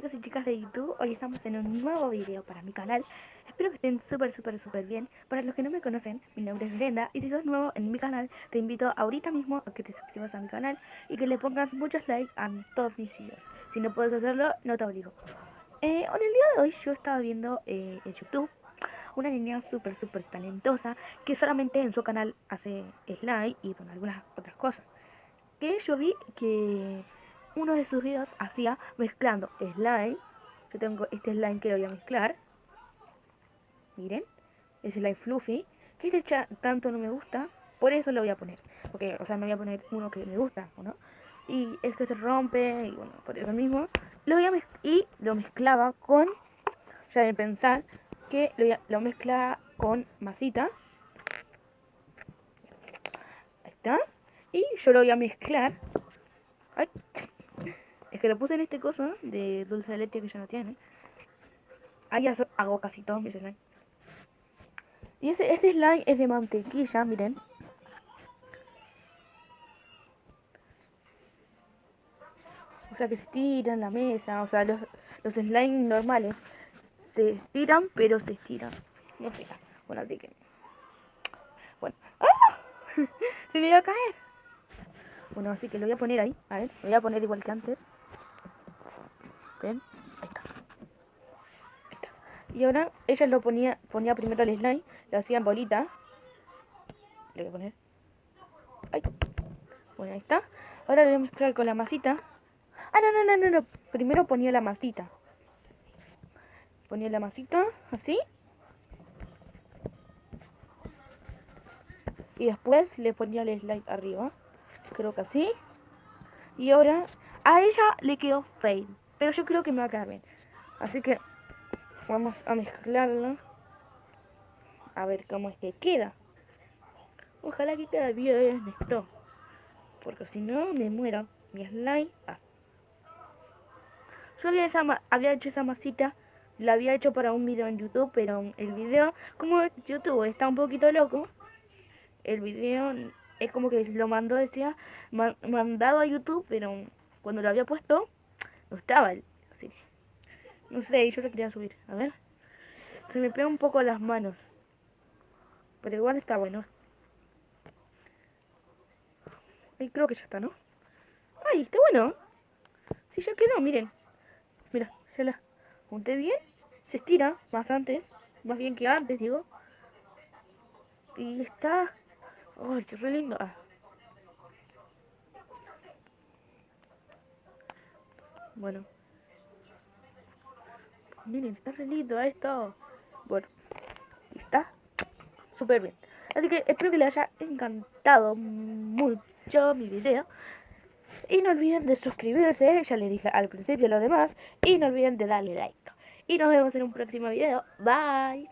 chicos y chicas de YouTube, hoy estamos en un nuevo video para mi canal. Espero que estén súper bien. Para los que no me conocen, mi nombre es Brenda y si sos nuevo en mi canal, te invito ahorita mismo a que te suscribas a mi canal y que le pongas muchos likes a todos mis videos. Si no puedes hacerlo, no te obligo. En el día de hoy yo estaba viendo en YouTube una niña súper talentosa que solamente en su canal hace slime y bueno, algunas otras cosas. Que yo vi que uno de sus videos hacía mezclando slime. Yo tengo este slime que lo voy a mezclar. Miren, es slime fluffy. Que este tanto no me gusta, por eso lo voy a poner. Porque, o sea, no voy a poner uno que me gusta, ¿no? Y es que se rompe, y bueno, por eso mismo. Lo voy a y lo mezclaba con, ya de pensar, que lo mezclaba con masita. Ahí está. Y yo lo voy a mezclar. Ay. Es que lo puse en este coso de dulce de leche que ya no tiene. Ahí hago casi todos mis slime. Y este slime es de mantequilla, miren. O sea que se estiran en la mesa. O sea, los slime normales se estiran, pero se estiran. No sé. Bueno, así que... Bueno. ¡Ah! Se me va a caer. Bueno, así que lo voy a poner ahí. A ver, lo voy a poner igual que antes. ¿Ven? Ahí está. Y ahora ella lo ponía primero el slime, lo hacía en bolita. Le voy a poner. Ay. Bueno, ahí está. Ahora lo voy a mezclar con la masita. Ah, no. Primero ponía la masita. Ponía la masita, así. Y después le ponía el slime arriba. Creo que así. Y ahora a ella le quedó fail. Pero yo creo que me va a quedar bien. Así que vamos a mezclarlo. A ver cómo es que queda. Ojalá que quede bien esto. Porque si no me muero. Mi slime. Yo había hecho esa masita. La había hecho para un video en YouTube. Pero el video, como YouTube está un poquito loco, el video es como que lo mandó, decía, mandado a YouTube. Pero cuando lo había puesto, no estaba. Así que, no sé, yo lo quería subir. A ver. Se me pega un poco las manos. Pero igual está bueno. Ahí creo que ya está, ¿no? Ay, está bueno. Sí, ya quedó, miren. Mira, ya la junté bien. Se estira más bien que antes, digo. Y está... ¡Ay, qué re lindo! Bueno. Miren, está re lindo esto. Bueno, y está súper bien. Así que espero que les haya encantado mucho mi video. Y no olviden de suscribirse, ya les dije al principio lo demás. Y no olviden de darle like. Y nos vemos en un próximo video. Bye.